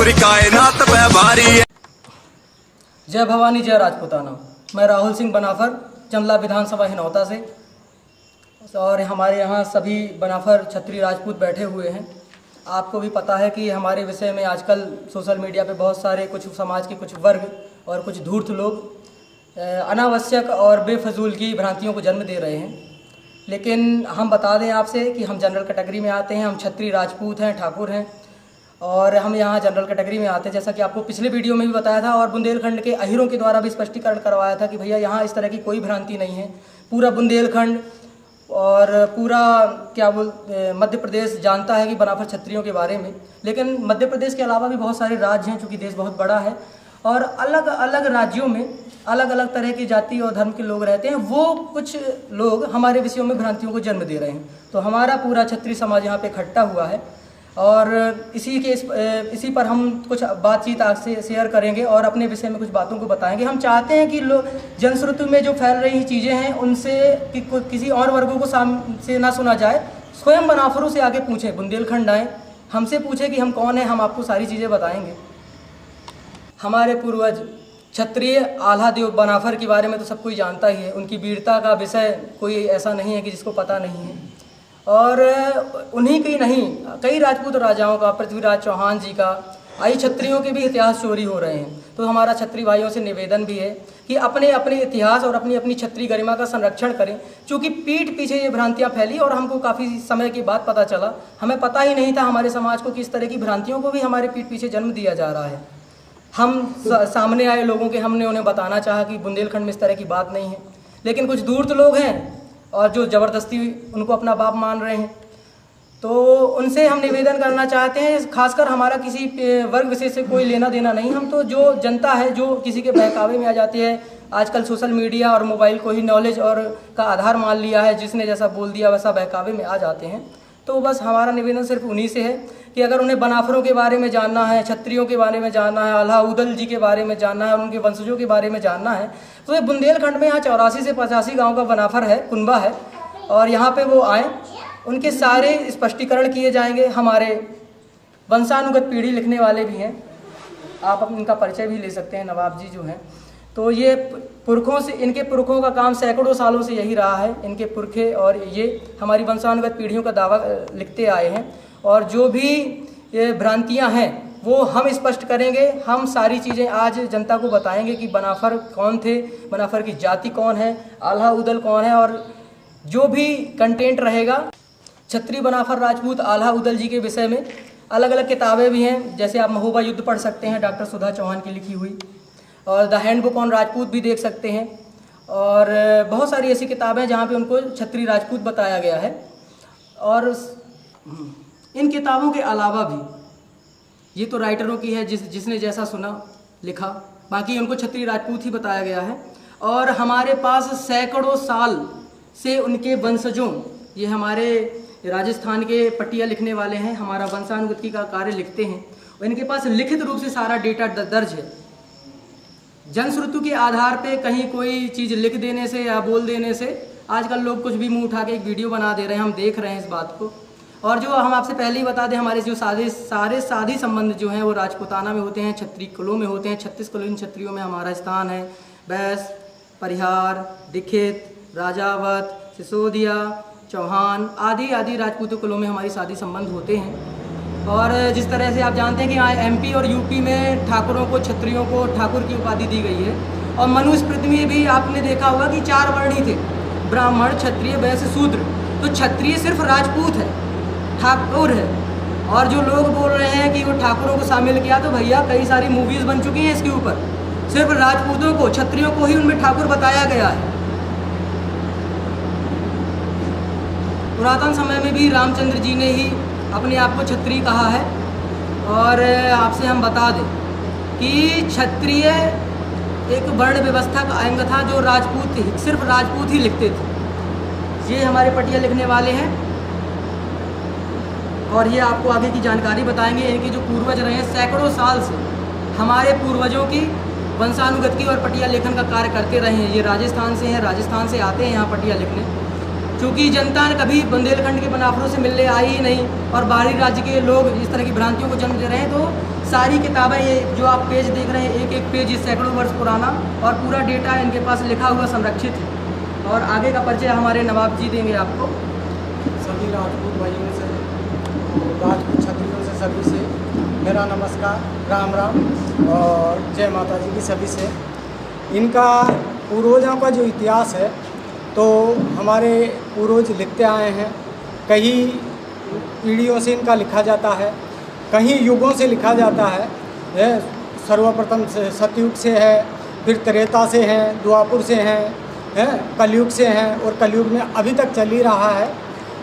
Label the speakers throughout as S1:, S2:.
S1: पूरी कायनात पे भारी है।
S2: जय भवानी जय राजपूताना। मैं राहुल सिंह बनाफर जमला विधानसभा हिनौता से, और हमारे यहाँ सभी बनाफर क्षत्रिय राजपूत बैठे हुए हैं। आपको भी पता है कि हमारे विषय में आजकल सोशल मीडिया पे बहुत सारे कुछ समाज के कुछ वर्ग और कुछ धूर्त लोग अनावश्यक और बेफजूल की भ्रांतियों को जन्म दे रहे हैं। लेकिन हम बता दें आपसे कि हम जनरल कैटेगरी में आते हैं। हम क्षत्रिय राजपूत हैं, ठाकुर हैं, और हम यहाँ जनरल कैटेगरी में आते हैं। जैसा कि आपको पिछले वीडियो में भी बताया था और बुंदेलखंड के अहीरों के द्वारा भी स्पष्टीकरण करवाया था कि भैया यहाँ इस तरह की कोई भ्रांति नहीं है। पूरा बुंदेलखंड और पूरा मध्य प्रदेश जानता है कि बनाफर क्षत्रियों के बारे में। लेकिन मध्य प्रदेश के अलावा भी बहुत सारे राज्य हैं, चूँकि देश बहुत बड़ा है और अलग अलग राज्यों में अलग अलग तरह की जाति और धर्म के लोग रहते हैं। वो कुछ लोग हमारे विषयों में भ्रांतियों को जन्म दे रहे हैं। तो हमारा पूरा क्षत्रिय समाज यहाँ पे इकट्ठा हुआ है और इसी पर हम कुछ बातचीत आपसे शेयर करेंगे और अपने विषय में कुछ बातों को बताएंगे। हम चाहते हैं कि लोग जनश्रुति में जो फैल रही चीज़ें हैं उनसे किसी और वर्गों को से ना सुना जाए। स्वयं बनाफरों से आगे पूछें, बुंदेलखंड आएँ, हमसे पूछें कि हम कौन हैं, हम आपको सारी चीज़ें बताएंगे। हमारे पूर्वज क्षत्रिय आल्हादेव बनाफर के बारे में तो सब कोई जानता ही है। उनकी वीरता का विषय कोई ऐसा नहीं है कि जिसको पता नहीं है। और उन्हीं की नहीं, कई राजपूत राजाओं का, पृथ्वीराज चौहान जी का, आई क्षत्रियों के भी इतिहास चोरी हो रहे हैं। तो हमारा क्षत्रिय भाइयों से निवेदन भी है कि अपने अपने इतिहास और अपनी अपनी क्षत्रिय गरिमा का संरक्षण करें। क्योंकि पीठ पीछे ये भ्रांतियाँ फैली और हमको काफ़ी समय के बाद पता चला। हमें पता ही नहीं था हमारे समाज को कि इस तरह की भ्रांतियों को भी हमारे पीठ पीछे जन्म दिया जा रहा है। हम सामने आए लोगों के हमने उन्हें बताना चाहा कि बुंदेलखंड में इस तरह की बात नहीं है। लेकिन कुछ दूर तो लोग हैं और जो ज़बरदस्ती उनको अपना बाप मान रहे हैं। तो उनसे हम निवेदन करना चाहते हैं, खासकर हमारा किसी वर्ग विशेष से कोई लेना देना नहीं। हम तो जो जनता है जो किसी के बहकावे में आ जाती है, आजकल सोशल मीडिया और मोबाइल को ही नॉलेज और का आधार मान लिया है, जिसने जैसा बोल दिया वैसा बहकावे में आ जाते हैं। तो बस हमारा निवेदन सिर्फ उन्हीं से है कि अगर उन्हें बनाफरों के बारे में जानना है, क्षत्रियों के बारे में जानना है, आल्हा उदल जी के बारे में जानना है, उनके वंशजों के बारे में जानना है, तो ये बुंदेलखंड में यहाँ 84 से 85 गांव का बनाफर है, कुनबा है, और यहाँ पे वो आएँ, उनके सारे स्पष्टीकरण किए जाएंगे। हमारे वंशानुगत पीढ़ी लिखने वाले भी हैं, आप इनका परिचय भी ले सकते हैं, नवाब जी जो हैं। तो ये पुरखों से, इनके पुरखों का काम सैकड़ों सालों से यही रहा है। इनके पुरखे और ये हमारी वंशानुगत पीढ़ियों का दावा लिखते आए हैं। और जो भी ये भ्रांतियां हैं वो हम स्पष्ट करेंगे। हम सारी चीज़ें आज जनता को बताएंगे कि बनाफर कौन थे, बनाफर की जाति कौन है, आल्हा उदल कौन है, और जो भी कंटेंट रहेगा क्षत्रिय बनाफर राजपूत आल्हा उदल जी के विषय में अलग अलग किताबें भी हैं। जैसे आप महोबा युद्ध पढ़ सकते हैं, डॉक्टर सुधा चौहान की लिखी हुई, और द हैंडबुक ऑन राजपूत भी देख सकते हैं। और बहुत सारी ऐसी किताबें जहाँ पे उनको क्षत्रिय राजपूत बताया गया है। और इन किताबों के अलावा भी, ये तो राइटरों की है, जिसने जैसा सुना लिखा, बाकी उनको क्षत्रिय राजपूत ही बताया गया है। और हमारे पास सैकड़ों साल से उनके वंशजों, ये हमारे राजस्थान के पटिया लिखने वाले हैं, हमारा वंशानुगति का कार्य लिखते हैं, और इनके पास लिखित रूप से सारा डेटा दर्ज है। जनश्रुति के आधार पे कहीं कोई चीज़ लिख देने से या बोल देने से आजकल लोग कुछ भी मुंह उठा के एक वीडियो बना दे रहे हैं, हम देख रहे हैं इस बात को। और जो हम आपसे पहले ही बता दें, हमारे जो सारे साधी संबंध जो हैं वो राजपूताना में होते हैं, क्षत्रिय कुलों में होते हैं। 36 कुलीन क्षत्रियों में हमारा स्थान है। बैस, परिहार, दीक्षित, राजावत, सिसोदिया, चौहान आदि आदि राजपूत कुलों में हमारी शादी संबंध होते हैं। और जिस तरह से आप जानते हैं कि एमपी और यूपी में ठाकुरों को, क्षत्रियों को ठाकुर की उपाधि दी गई है। और मनुस्मृति में भी आपने देखा होगा कि 4 वर्ण ही थे, ब्राह्मण, क्षत्रिय, वैश्य, शूद्र। तो क्षत्रिय सिर्फ राजपूत है, ठाकुर है। और जो लोग बोल रहे हैं कि वो ठाकुरों को शामिल किया, तो भैया कई सारी मूवीज़ बन चुकी हैं इसके ऊपर। सिर्फ राजपूतों को, क्षत्रियों को ही उनमें ठाकुर बताया गया है। पुरातन समय में भी रामचंद्र जी ने ही अपने आप को क्षत्रिय कहा है। और आपसे हम बता दें कि क्षत्रिय एक वर्ण व्यवस्था का अंग था जो राजपूत थे, सिर्फ राजपूत ही लिखते थे। ये हमारे पटिया लिखने वाले हैं और ये आपको आगे की जानकारी बताएंगे। इनके जो पूर्वज रहे हैं सैकड़ों साल से हमारे पूर्वजों की वंशानुगत की और पटिया लेखन का कार्य करते रहे हैं। ये राजस्थान से हैं, राजस्थान से आते हैं यहाँ पटिया लिखने। क्योंकि जनता ने कभी बुंदेलखंड के बनाफरों से मिलने आई ही नहीं और बाहरी राज्य के लोग इस तरह की भ्रांतियों को जन्म दे रहे हैं। तो सारी किताबें, ये जो आप पेज देख रहे हैं, एक एक पेज सैकड़ों वर्ष पुराना और पूरा डेटा इनके पास लिखा हुआ संरक्षित है। और आगे का परिचय हमारे नवाब जी देंगे आपको।
S3: सभी राजपूत भाइयों से, राजपूत क्षत्रियों से, सभी से मेरा नमस्कार, राम राम और जय माता जी की सभी से। इनका पूर्वजों का जो इतिहास है तो हमारे पूर्वज लिखते आए हैं, कई पीढ़ियों से इनका लिखा जाता है, कहीं युगों से लिखा जाता है। सर्वप्रथम से सतयुग से है, फिर त्रेता से हैं, द्वापुर से हैं, कलयुग से हैं और कलयुग में अभी तक चल ही रहा है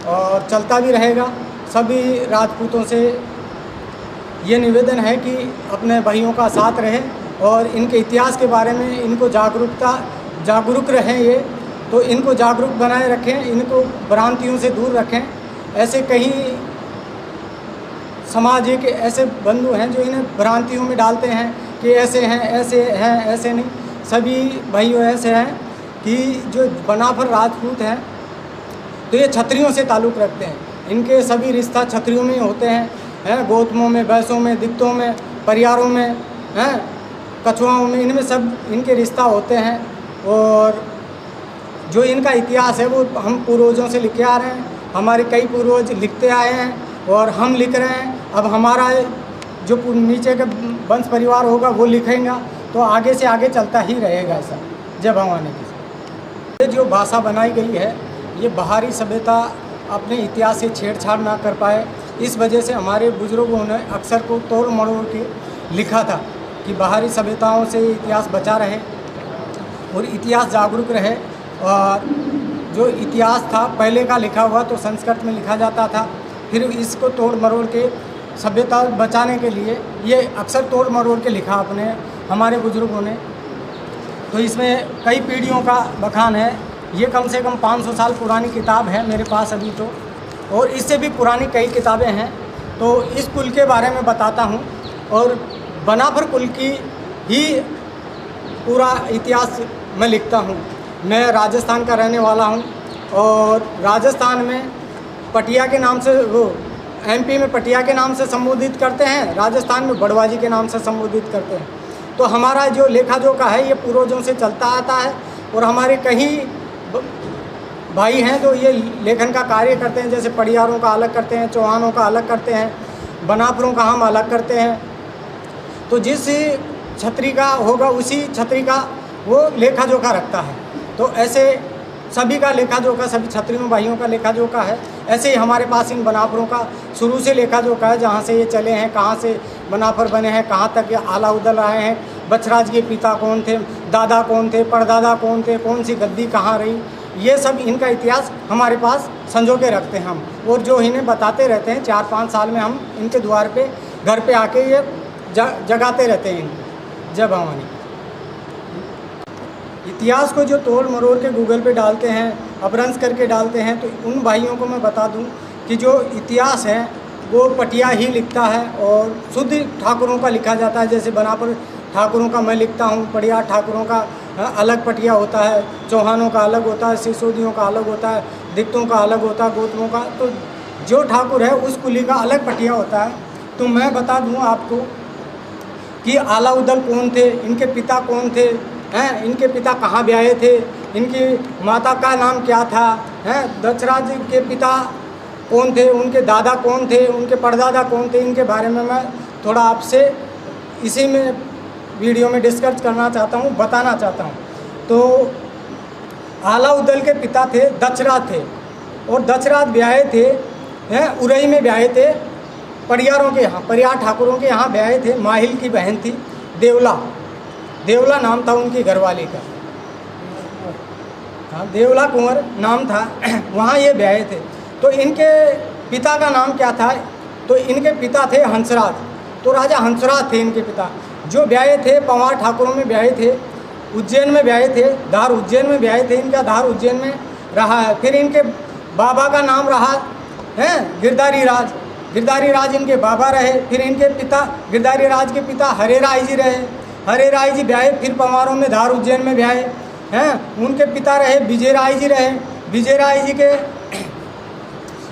S3: और चलता भी रहेगा। सभी राजपूतों से ये निवेदन है कि अपने भाइयों का साथ रहें और इनके इतिहास के बारे में इनको जागरूक रहें। ये तो इनको जागरूक बनाए रखें, इनको भ्रांतियों से दूर रखें। ऐसे कई सामाजिक ऐसे बंधु हैं जो इन्हें भ्रांतियों में डालते हैं कि ऐसे हैं, ऐसे नहीं। सभी भाइयों ऐसे हैं कि जो बनाफर राजपूत हैं तो ये क्षत्रियों से ताल्लुक़ रखते हैं। इनके सभी रिश्ता क्षत्रियों में होते हैं, गौतमों में, बैसों में, दिक्तों में, परियारों में, कछुआओं में, इनमें सब इनके रिश्ता होते हैं। और जो इनका इतिहास है वो हम पूर्वजों से लिखे आ रहे हैं, हमारे कई पूर्वज लिखते आए हैं और हम लिख रहे हैं। अब हमारा जो नीचे का वंश परिवार होगा वो लिखेगा तो आगे से आगे चलता ही रहेगा ऐसा। जय भवानी की। ये जो भाषा बनाई गई है ये बाहरी सभ्यता अपने इतिहास से छेड़छाड़ ना कर पाए, इस वजह से हमारे बुजुर्गों ने अक्सर को तोड़ मरोड़ के लिखा था कि बाहरी सभ्यताओं से इतिहास बचा रहे और इतिहास जागरूक रहे। और जो इतिहास था पहले का लिखा हुआ तो संस्कृत में लिखा जाता था, फिर इसको तोड़ मरोड़ के सभ्यता बचाने के लिए ये अक्सर तोड़ मरोड़ के लिखा अपने हमारे बुजुर्गों ने। तो इसमें कई पीढ़ियों का बखान है। ये कम से कम 500 साल पुरानी किताब है मेरे पास अभी तो, और इससे भी पुरानी कई किताबें हैं। तो इस कुल के बारे में बताता हूँ और बनाफर कुल की ही पूरा इतिहास मैं लिखता हूँ। मैं राजस्थान का रहने वाला हूँ और राजस्थान में पटिया के नाम से, वो एमपी में पटिया के नाम से संबोधित करते हैं, राजस्थान में बड़वाजी के नाम से संबोधित करते हैं। तो हमारा जो लेखा जोखा है ये पूर्वजों से चलता आता है और हमारे कहीं भाई हैं जो ये लेखन का कार्य करते हैं, जैसे पटियारों का अलग करते हैं, चौहानों का अलग करते हैं, बनाफरों का हम अलग करते हैं। तो जिस छत्री का होगा उसी छत्री का वो लेखा जोखा रखता है। तो ऐसे सभी का लेखा जोखा, सभी क्षत्रियों भाइयों का लेखा जोखा है। ऐसे ही हमारे पास इन बनाफरों का शुरू से लेखा जोखा है, जहाँ से ये चले हैं, कहाँ से बनाफर बने हैं, कहाँ तक ये आला उदल आए हैं, बछराज के पिता कौन थे, दादा कौन थे, परदादा कौन थे, कौन सी गद्दी कहाँ रही, ये सब इनका इतिहास हमारे पास संजो के रखते हैं हम। और जो इन्हें बताते रहते हैं 4-5 साल में हम इनके द्वार पे घर पे आके ये जगाते रहते हैं इनको। जय भवानी। इतिहास को जो तोड़ मरोड़ के गूगल पे डालते हैं, अपभ्रंश करके डालते हैं, तो उन भाइयों को मैं बता दूं कि जो इतिहास है वो पटिया ही लिखता है और शुद्ध ठाकुरों का लिखा जाता है। जैसे बनाफर ठाकुरों का मैं लिखता हूँ, पटिया ठाकुरों का अलग पटिया होता है, चौहानों का अलग होता है, सिसोदियों का अलग होता है, दिक्तों का अलग होता है, गौतमों का। तो जो ठाकुर है उस कुली का अलग पटिया होता है। तो मैं बता दूँ आपको कि आला उदल कौन थे, इनके पिता कौन थे, इनके पिता कहाँ ब्याहे थे, इनकी माता का नाम क्या था, दक्षराज के पिता कौन थे, उनके दादा कौन थे, उनके परदादा कौन थे, इनके बारे में मैं थोड़ा आपसे इसी में वीडियो में डिस्कस करना चाहता हूँ, बताना चाहता हूँ। तो आला उदल के पिता थे दक्षराज थे और दक्षराज ब्याहे थे उरई में ब्याहे थे, परियारों के यहाँ, परियार ठाकुरों के यहाँ ब्याहे थे। माहिल की बहन थी देवला, देवला नाम था उनकी घरवाली का, हाँ देवला कुंवर नाम था, वहाँ ये ब्याहे थे। तो इनके पिता का नाम क्या था, तो इनके पिता थे हंसराज। तो राजा हंसराज थे इनके पिता, जो ब्याहे थे पंवार ठाकुरों में ब्याहे थे, उज्जैन में ब्याहे थे, धार उज्जैन में ब्याहे थे। इनका धार उज्जैन में रहा है। फिर इनके बाबा का नाम रहा है गिरधारी राज, गिरधारी राज इनके बाबा रहे। फिर इनके पिता गिरधारी राज के पिता हरे राय जी रहे, हरे राय जी ब्याहे, फिर पंवारों में धार उज्जैन में ब्याहे हैं। उनके पिता रहे विजय राय जी रहे, विजय राय जी के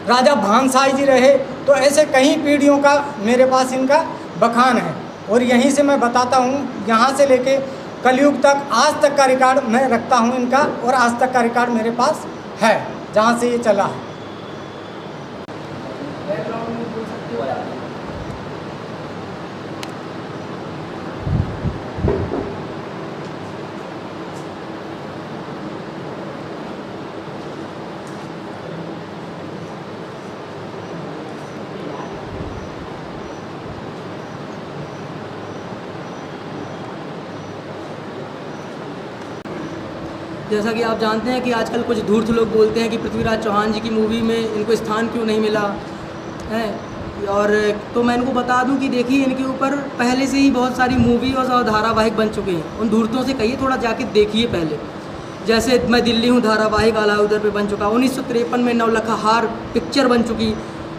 S3: राजा भानसाई जी रहे, तो ऐसे कई पीढ़ियों का मेरे पास इनका बखान है। और यहीं से मैं बताता हूँ, यहाँ से लेके कलयुग तक आज तक का रिकॉर्ड मैं रखता हूँ इनका, और आज तक का रिकॉर्ड मेरे पास है जहाँ से ये चला है।
S2: जैसा कि आप जानते हैं कि आजकल कुछ धूर्त लोग बोलते हैं कि पृथ्वीराज चौहान जी की मूवी में इनको स्थान क्यों नहीं मिला है। और तो मैं इनको बता दूं कि देखिए, इनके ऊपर पहले से ही बहुत सारी मूवी और धारावाहिक बन चुके हैं। उन धूर्तों से कहिए थोड़ा जाके देखिए पहले। जैसे मैं दिल्ली हूँ धारावाहिक आलाउदर पे बन चुका, 1953 में नवलखा हार पिक्चर बन चुकी।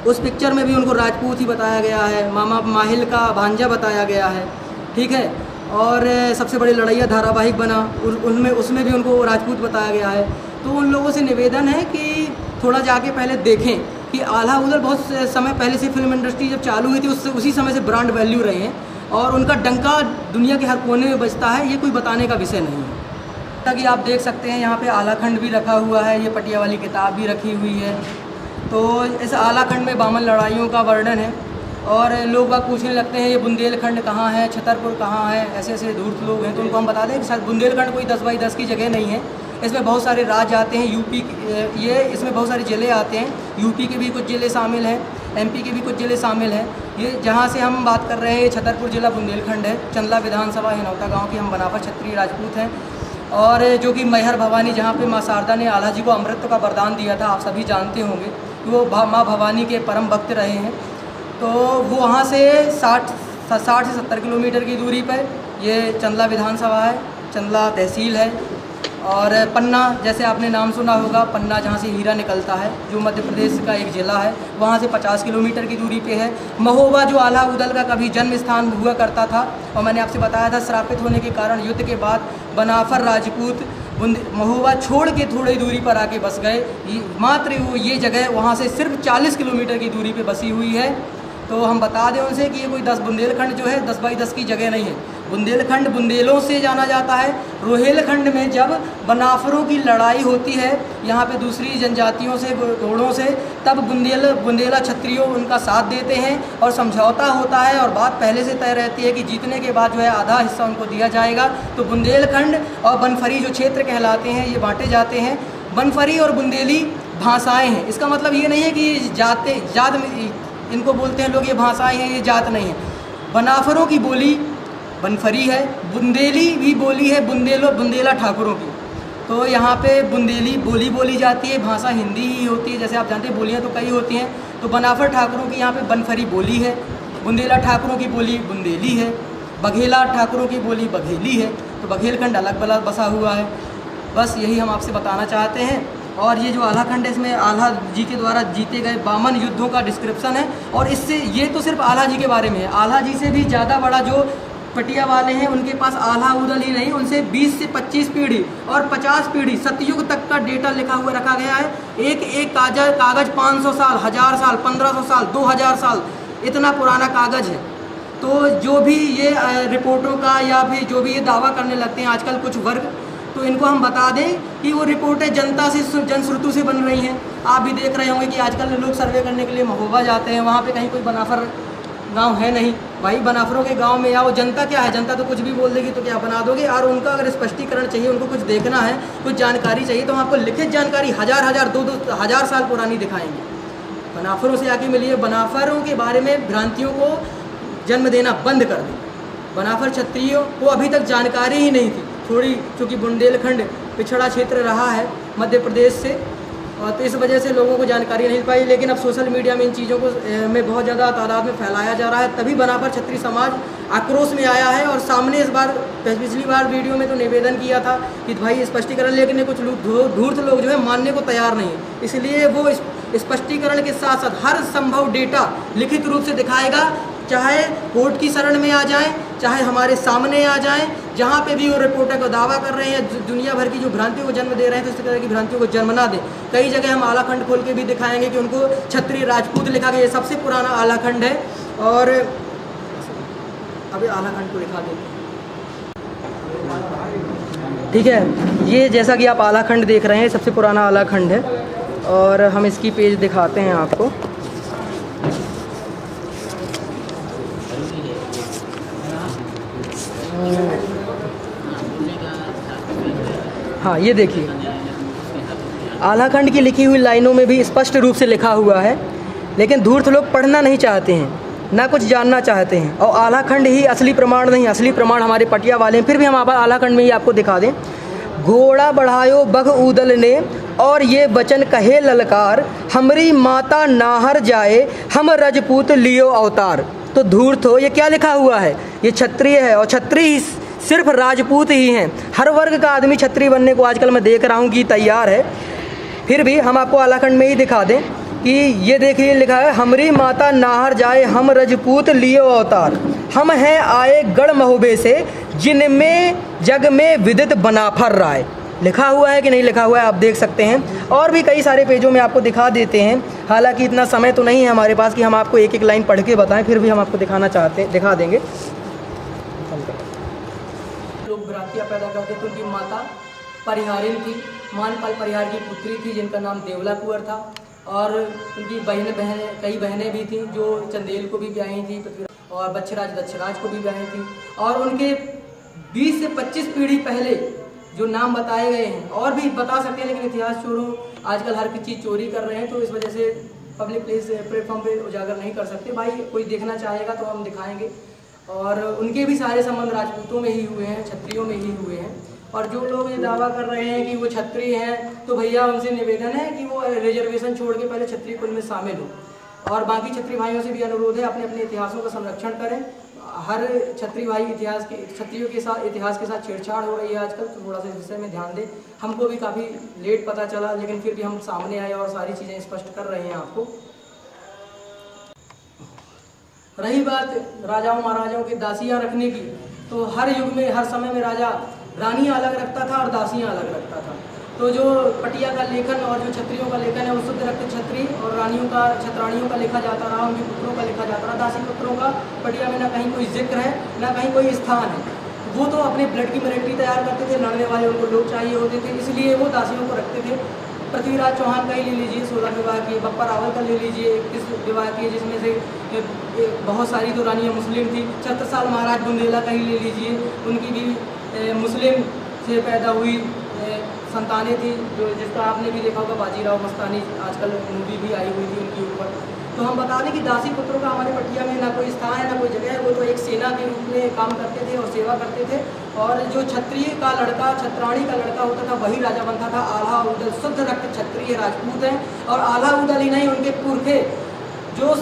S2: उस पिक्चर में भी उनको राजपूत ही बताया गया है, मामा माहिल का भांजा बताया गया है, ठीक है। और सबसे बड़ी लड़ैया धारावाहिक बना, उसमें भी उनको राजपूत बताया गया है। तो उन लोगों से निवेदन है कि थोड़ा जाके पहले देखें कि आला उदल बहुत समय पहले से फिल्म इंडस्ट्री जब चालू हुई थी उसी समय से ब्रांड वैल्यू रहे हैं, और उनका डंका दुनिया के हर कोने में बजता है। ये कोई बताने का विषय नहीं है। ताकि आप देख सकते हैं यहाँ पे आलाखंड भी रखा हुआ है, ये पटिया वाली किताब भी रखी हुई है। तो इस आलाखंड में 52 लड़ाइयों का वर्णन है। और लोग बाग पूछने लगते हैं ये बुंदेलखंड कहाँ है, छतरपुर कहाँ है, ऐसे ऐसे धूर्त लोग हैं। तो उनको हम बता दें कि शायद बुंदेलखंड कोई 10 बाई 10 की जगह नहीं है। इसमें बहुत सारे राज्य आते हैं, यूपी इसमें बहुत सारे ज़िले आते हैं। यूपी के भी कुछ ज़िले शामिल हैं, एमपी के भी कुछ ज़िले शामिल हैं। ये जहाँ से हम बात कर रहे हैं ये छतरपुर ज़िला बुंदेलखंड है। चंदला विधानसभा हिनौता गाँव की हम बनाफर क्षत्रिय राजपूत हैं। और जो कि मैहर भवानी, जहाँ पे माँ शारदा ने आला जी को अमृत का वरदान दिया था, आप सभी जानते होंगे कि वो माँ भवानी के परम भक्त रहे हैं। तो वो वहाँ से 60 से 70 किलोमीटर की दूरी पर ये चंदला विधानसभा है, चंदला तहसील है। और पन्ना, जैसे आपने नाम सुना होगा, पन्ना जहाँ से हीरा निकलता है, जो मध्य प्रदेश का एक ज़िला है, वहाँ से 50 किलोमीटर की दूरी पे है। महोबा जो आला उदल का कभी जन्म स्थान हुआ करता था, और मैंने आपसे बताया था श्रापित होने के कारण युद्ध के बाद बनाफर राजपूत महोबा छोड़ के थोड़ी दूरी पर आके बस गए। मात्र वो ये जगह वहाँ से सिर्फ 40 किलोमीटर की दूरी पे बसी हुई है। तो हम बता दें उनसे कि ये कोई 10 बुंदेलखंड जो है 10 बाई 10 की जगह नहीं है। बुंदेलखंड बुंदेलों से जाना जाता है। रोहेलखंड में जब बनाफरों की लड़ाई होती है यहाँ पे दूसरी जनजातियों से, घोड़ों से, तब बुंदेला क्षत्रियों उनका साथ देते हैं और समझौता होता है, और बात पहले से तय रहती है कि जीतने के बाद जो है आधा हिस्सा उनको दिया जाएगा। तो बुंदेलखंड और बनफरी जो क्षेत्र कहलाते हैं ये बांटे जाते हैं। बनफरी और बुंदेली भाषाएँ हैं। इसका मतलब ये नहीं है कि जात इनको बोलते हैं लोग, ये भाषाएँ हैं, ये जात नहीं है। बनाफरों की बोली बनफरी है, बुंदेली भी बोली है बुंदेला ठाकुरों की। तो यहाँ पे बुंदेली बोली बोली जाती है, भाषा हिंदी ही होती है। जैसे आप जानते हैं बोलियाँ तो कई होती हैं। तो बनाफर ठाकुरों की यहाँ पे बनफरी बोली है, बुंदेला ठाकुरों की बोली बुंदेली है, बघेला ठाकुरों की बोली बघेली है। तो बघेलखंड अलग अलग बसा हुआ है। बस यही हम आपसे बताना चाहते हैं। और ये जो आलाखंड है, इसमें आला जी के द्वारा जीते गए 52 युद्धों का डिस्क्रिप्शन है। और इससे ये तो सिर्फ आला जी के बारे में है। आला जी से भी ज़्यादा बड़ा जो पटिया वाले हैं उनके पास आला उदल ही नहीं, उनसे 20 से 25 पीढ़ी और 50 पीढ़ी सतयुग तक का डेटा लिखा हुआ रखा गया है। एक एक कागज़ 500 साल, 1000 साल, 1500 साल, 2000 साल इतना पुराना कागज़ है। तो जो भी ये रिपोर्टों का या फिर जो भी ये दावा करने लगते हैं आजकल कुछ वर्ग, तो इनको हम बता दें कि वो रिपोर्टें जनता से, जनश्रुतु से बन रही हैं। आप भी देख रहे होंगे कि आजकल लोग सर्वे करने के लिए महोबा जाते हैं, वहाँ पे कहीं कोई बनाफर गांव है नहीं। भाई बनाफरों के गांव में आओ, जनता क्या है, जनता तो कुछ भी बोल देगी तो क्या बना दोगे। और उनका अगर स्पष्टीकरण चाहिए, उनको कुछ देखना है, कुछ जानकारी चाहिए, तो हम आपको लिखित जानकारी 1000 साल पुरानी दिखाएंगे। बनाफरों से आके मिलिए, बनाफरों के बारे में भ्रांतियों को जन्म देना बंद कर दें। बनाफर क्षत्रियों को अभी तक जानकारी ही नहीं थी थोड़ी, क्योंकि बुंदेलखंड पिछड़ा क्षेत्र रहा है मध्य प्रदेश से, और तो इस वजह से लोगों को जानकारी नहीं पाई। लेकिन अब सोशल मीडिया में इन चीज़ों को में बहुत ज़्यादा तादाद में फैलाया जा रहा है, तभी बनाफर क्षत्रिय समाज आक्रोश में आया है। और सामने इस बार, पिछली बार वीडियो में तो निवेदन किया था कि भाई स्पष्टीकरण, लेकिन कुछ लोग धूर्त लोग जो है मानने को तैयार नहीं है। इसलिए वो स्पष्टीकरण के साथ साथ हर संभव डेटा लिखित रूप से दिखाएगा, चाहे कोर्ट की शरण में आ जाएं, चाहे हमारे सामने आ जाएं, जहाँ पे भी वो रिपोर्टर को दावा कर रहे हैं, दुनिया भर की जो भ्रांतियों को जन्म दे रहे हैं, तो इस तरह की भ्रांतियों को जन्म ना दें। कई जगह हम आलाखंड खोल के भी दिखाएंगे कि उनको क्षत्रिय राजपूत लिखा गया, ये सबसे पुराना आलाखंड है। और अभी आलाखंड को दिखा दें, ठीक है। ये जैसा कि आप आलाखंड देख रहे हैं, सबसे पुराना आलाखंड है और हम इसकी पेज दिखाते हैं आपको। हाँ, ये देखिए, आलाखंड की लिखी हुई लाइनों में भी स्पष्ट रूप से लिखा हुआ है, लेकिन धूर्त लोग पढ़ना नहीं चाहते हैं, ना कुछ जानना चाहते हैं। और आलाखंड ही असली प्रमाण नहीं, असली प्रमाण हमारे पटिया वाले हैं। फिर भी हम आलाखंड में ही आपको दिखा दें। घोड़ा बढ़ायो बघ ऊदल ने और ये बचन कहे ललकार, हमरी माता नाहर जाए हम रजपूत लियो अवतार। तो धूर्त हो, ये क्या लिखा हुआ है? ये क्षत्रिय है और क्षत्रिय सिर्फ राजपूत ही हैं। हर वर्ग का आदमी क्षत्रिय बनने को आजकल मैं देख रहा हूँ कि तैयार है। फिर भी हम आपको आलाखंड में ही दिखा दें कि ये देखिए लिखा है, हमरी माता नाहर जाए हम रजपूत लियो अवतार, हम हैं आए गढ़ महोबे से जिनमें जग में विदित बनाफर राय। लिखा हुआ है कि नहीं लिखा हुआ है आप देख सकते हैं। और भी कई सारे पेजों में आपको दिखा देते हैं। हालांकि इतना समय तो नहीं है हमारे पास कि हम आपको एक एक लाइन पढ़ के बताएं, फिर भी हम आपको दिखा देंगे। लोग भ्रांतियाँ पैदा करते थे। उनकी माता परिहारिन थी, मानपाल परिहार की पुत्री थी, जिनका नाम देवला कुंवर था। और उनकी कई बहनें भी थीं जो चंदेल को भी ब्याही थी, और बच्छराज दक्षराज को भी ब्याही थी। और उनके 20 से 25 पीढ़ी पहले जो नाम बताए गए हैं, और भी बता सकते हैं, लेकिन इतिहास चोरों आजकल हर चीज़ चोरी कर रहे हैं, तो इस वजह से पब्लिक प्लेटफॉर्म पे उजागर नहीं कर सकते। भाई कोई देखना चाहेगा तो हम दिखाएंगे। और उनके भी सारे संबंध राजपूतों में ही हुए हैं, क्षत्रियों में ही हुए हैं। और जो लोग ये दावा कर रहे हैं कि वो क्षत्रिय हैं, तो भैया उनसे निवेदन है कि वो रिजर्वेशन छोड़ के पहले क्षत्रिय कुल में शामिल हो। और बाकी क्षत्रिय भाइयों से भी अनुरोध है, अपने अपने इतिहासों का संरक्षण करें। हर क्षत्रिय भाई क्षत्रियों के साथ इतिहास के साथ छेड़छाड़ हो रही है आजकल, तो थोड़ा सा इस विषय में ध्यान दें। हमको भी काफ़ी लेट पता चला, लेकिन फिर भी हम सामने आए और सारी चीज़ें स्पष्ट कर रहे हैं आपको। रही बात राजाओं महाराजाओं की दासियाँ रखने की, तो हर युग में हर समय में राजा रानियाँ अलग रखता था और दासियाँ अलग रखता था। तो जो पटिया का लेखन और जो क्षत्रियों का लेखन है, वो शुद्ध रक्त क्षत्रिय और क्षत्राणियों का लिखा जाता रहा, उनके पुत्रों का लिखा जाता रहा। दासी पुत्रों का पटिया में ना कहीं कोई जिक्र है, ना कहीं कोई स्थान है। वो तो अपने ब्लड की मिलिट्री तैयार करते थे, लड़ने वाले उनको लोग चाहिए होते थे, इसलिए वो दासियों को रखते थे। पृथ्वीराज चौहान का ही ले लीजिए, 16 विवाह किए। बप्पा रावल का ले लीजिए, 21 विवाह किए, जिसमें से बहुत सारी तो रानियाँ मुस्लिम थी। छत्रसाल महाराज बुंदेला का ही ले लीजिए, उनकी भी मुस्लिम से पैदा हुई संतानें थी, जो जिसका आपने भी देखा होगा बाजीराव मस्तानी, आजकल मूवी भी आई हुई थी उनके ऊपर। तो हम बता दें कि दासी पुत्रों का हमारे पटिया में ना कोई स्थान है, ना कोई जगह है। वो तो एक सेना के रूप में काम करते थे और सेवा करते थे। और जो क्षत्रिय का लड़का, क्षत्राणी का लड़का होता था, वही राजा बनता था। आल्हा उदल शुद्ध रक्त क्षत्रिय राजपूत हैं। और आल्हा उदल ही नहीं, उनके पुरखे जो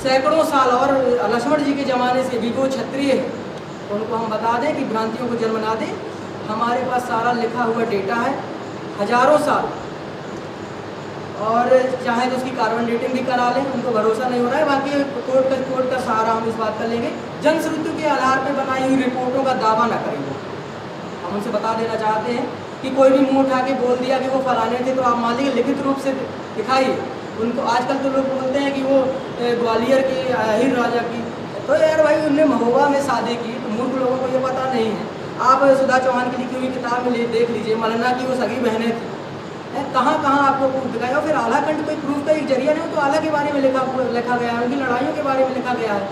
S2: सैकड़ों साल और लक्ष्मण जी के ज़माने से भी वो क्षत्रिय है, उनको हम बता दें कि भ्रांतियों को जन्म ना दें। हमारे पास सारा लिखा हुआ डेटा है, हजारों साल। और चाहे तो उसकी कार्बन डेटिंग भी करा लें, उनको भरोसा नहीं हो रहा है। बाकी कोर्ट का सहारा हम इस बात का लेंगे। जनश्रुति के आधार पर बनाई हुई रिपोर्टों का दावा न करेंगे। हम उनसे बता देना चाहते हैं कि कोई भी मुंह उठा के बोल दिया कि वो फलाने थे, तो आप मान लीजिए लिखित रूप से दिखाइए उनको। आजकल तो लोग बोलते हैं कि वो ग्वालियर के अहिर राजा की, तो यार भाई उनने महोबा में शादी की, तो मूर्ख लोगों को ये पता नहीं है। आप सुधा चौहान की लिखी हुई किताब में देख लीजिए, मलना की वो सगी बहनें थी। कहाँ आपको प्रूफ दिखाया। और फिर आलाखंड कोई प्रूफ का एक जरिया नहीं हो, तो आला के बारे में लिखा गया है, उनकी लड़ाइयों के बारे में लिखा गया है।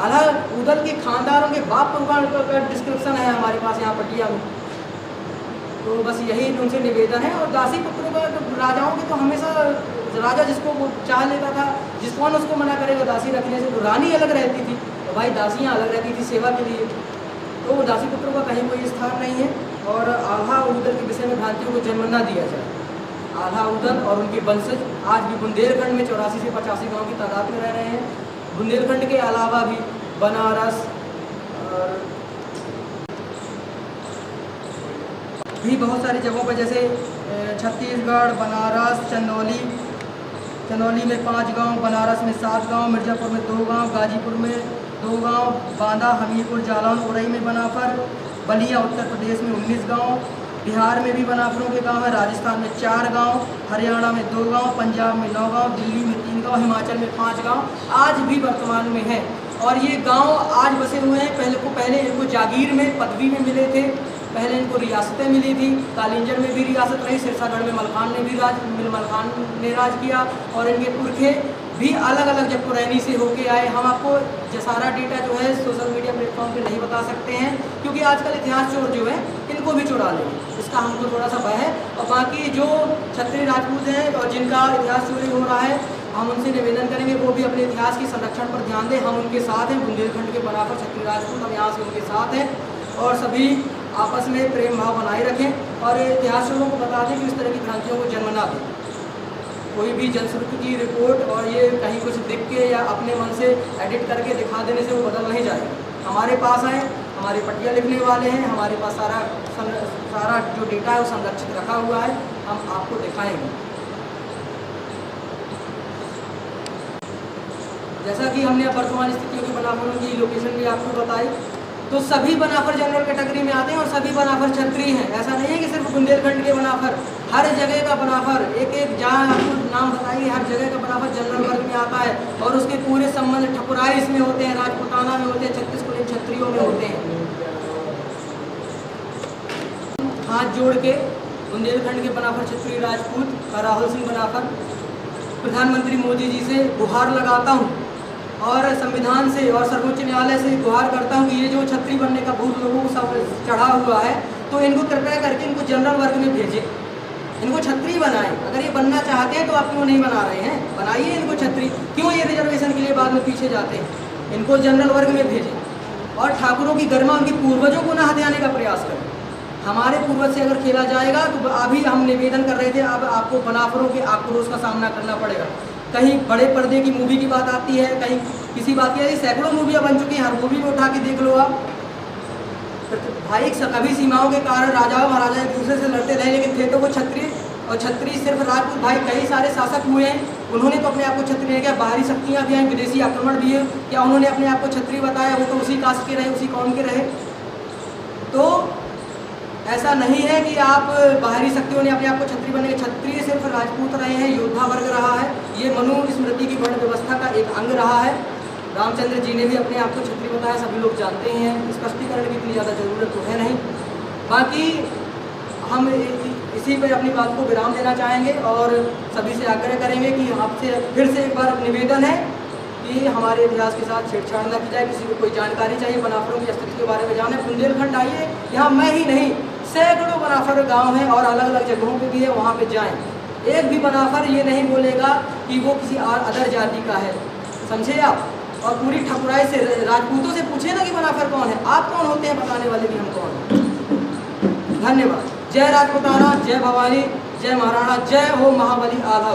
S2: आला उदल के खानदारों के बाप पुरखान का डिस्क्रिप्शन है हमारे पास यहाँ पटिया में। तो बस यही उनसे निवेदन है। और दासी पुत्रों का राजाओं के तो हमेशा राजा जिसको वो चाह लेता था, जिसको उसको मना करेगा दासी रखने से। तो रानी अलग रहती थी, तो भाई दासियाँ अलग रहती थी सेवा के लिए। तो दासी पुत्रों का कहीं कोई स्थान नहीं है। और आल्हा उदल के विषय में भ्रांतियों को जन्म न दिया जाए। आल्हा उदल और उनके वंशज आज भी बुंदेलखंड में 84 से 85 गाँव की तादाद में रह रहे हैं। बुंदेलखंड के अलावा भी बनारस और भी बहुत सारी जगहों पर, जैसे छत्तीसगढ़, बनारस, चंदौली में 5 गांव, बनारस में 7 गांव, मिर्ज़ापुर में 2 गांव, गाजीपुर में 2 गांव, बांदा, हमीरपुर, जालौन, उरई में बनाफर, बलिया उत्तर प्रदेश में 19 गांव, बिहार में भी बनाफरों के गांव है, राजस्थान में 4 गांव, हरियाणा में 2 गांव, पंजाब में 9 गांव, दिल्ली में 3 गांव, हिमाचल में 5 गांव आज भी वर्तमान में हैं। और ये गांव आज बसे हुए हैं। पहले इनको जागीर में पदवी में मिले थे, पहले इनको रियासतें मिली थी। कालिंजर में भी रियासत रही, सिरसागढ़ में मलखान ने राज किया और इनके पुरखे भी अलग अलग जब पुरैनी से होके आए। हम आपको ये सारा डेटा जो है सोशल मीडिया प्लेटफॉर्म पे नहीं बता सकते हैं, क्योंकि आजकल इतिहास चोर जो है इनको भी चुरा लेंगे, इसका हमको थोड़ा सा भय है। और बाकी जो क्षत्रिय राजपूत हैं और जिनका इतिहास चोरी हो रहा है, हम उनसे निवेदन करेंगे वो भी अपने इतिहास के संरक्षण पर ध्यान दें। हम उनके साथ हैं, बुंदेलखंड के बनाफर क्षत्रिय राजपूत हम यहाँ से उनके साथ हैं और सभी आपस में प्रेम भाव बनाए रखें और इतिहास चोरों को बता दें कि इस तरह की भ्रांतियों को जन्म ना दें। कोई भी जनश्रुति की रिपोर्ट और ये कहीं कुछ लिख के या अपने मन से एडिट करके दिखा देने से वो बदल नहीं जाएगा। हमारे पास आए, हमारे पटिया लिखने वाले हैं, हमारे पास सारा जो डेटा है वो संरक्षित रखा हुआ है, हम आपको दिखाएंगे। जैसा कि हमने अब वर्तमान स्थितियों के बनाफरों की लोकेशन भी आपको बताई, तो सभी बनाफर जनरल कैटेगरी में आते हैं और सभी बनाफर क्षत्रिय हैं। ऐसा नहीं है कि सिर्फ बुंदेलखंड के बनाफर, हर जगह का बनाफर, एक जहाँ आपको नाम बताइए, हर जगह का बनाफर जनरल वर्ग में आता है और उसके पूरे संबंध ठकुराइस में होते हैं, राजपुताना में होते हैं, 36 कुलीन क्षत्रियों में होते हैं। हाथ जोड़ के बुंदेलखंड के बनाफर क्षत्रिय राजपूत और राहुल सिंह बनाफर प्रधानमंत्री मोदी जी से गुहार लगाता हूँ और संविधान से और सर्वोच्च न्यायालय से गुहार करता हूँ कि ये जो छत्री बनने का भूत लोगों को सब चढ़ा हुआ है, तो इनको कृपया करके इनको जनरल वर्ग में भेजें, इनको छत्री बनाएं। अगर ये बनना चाहते हैं तो आप क्यों नहीं बना रहे हैं, बनाइए इनको छत्री। क्यों ये रिजर्वेशन के लिए बाद में पीछे जाते हैं, इनको जनरल वर्ग में भेजें और ठाकुरों की गरिमा उनके पूर्वजों को न हथियाने का प्रयास करें। हमारे पूर्वज से अगर खेला जाएगा तो अभी हम निवेदन कर रहे थे, अब आपको बनाफरों के आक्रोश का सामना करना पड़ेगा। कहीं बड़े पर्दे की मूवी की बात आती है, कहीं किसी बात की, सैकड़ों मूवियाँ बन चुकी हैं, हर मूवी में उठा के देख लो आप। भाई कभी सीमाओं के कारण राजाओं महाराजा एक दूसरे से लड़ते रहे, लेकिन थे तो वो क्षत्रिय, और क्षत्रिय सिर्फ राजपूत। भाई कई सारे शासक हुए हैं, उन्होंने तो अपने आप को क्षत्रिय नहीं किया, बाहरी शक्तियाँ भी हैं, विदेशी आक्रमण भी है, क्या उन्होंने अपने आप को क्षत्रिय बताया? वो तो उसी कास्ट के रहे, उसी कौम के रहे। तो ऐसा नहीं है कि आप बाहरी शक्तियों ने अपने आप को क्षत्रिय बने। क्षत्रिय सिर्फ राजपूत रहे हैं, योद्धा वर्ग रहा है, ये मनु स्मृति की वर्ण व्यवस्था का एक अंग रहा है। रामचंद्र जी ने भी अपने आप को क्षत्रिय बताया, सभी लोग जानते ही हैं, स्पष्टीकरण की इतनी ज़्यादा ज़रूरत तो है नहीं। बाकी हम इसी पर अपनी बात को विराम देना चाहेंगे और सभी से आग्रह करेंगे कि आपसे फिर से एक बार निवेदन है कि हमारे इतिहास के साथ छेड़छाड़ न की जाए। किसी को कोई जानकारी चाहिए बनाफरों की अस्तित्व के बारे में जाने, बुंदेलखंड आइए, यहाँ मैं ही नहीं सैकड़ों बनाफर गांव हैं और अलग अलग जगहों पे भी है, वहाँ पे जाएं। एक भी बनाफर ये नहीं बोलेगा कि वो किसी अदर जाति का है, समझे आप? और पूरी ठकुराई से राजपूतों से पूछे ना कि बनाफर कौन है, आप कौन होते हैं, बताने वाले भी हम कौन हैं। धन्यवाद। जय राजपुताना, जय भवानी, जय महाराणा, जय हो महाबली आधा।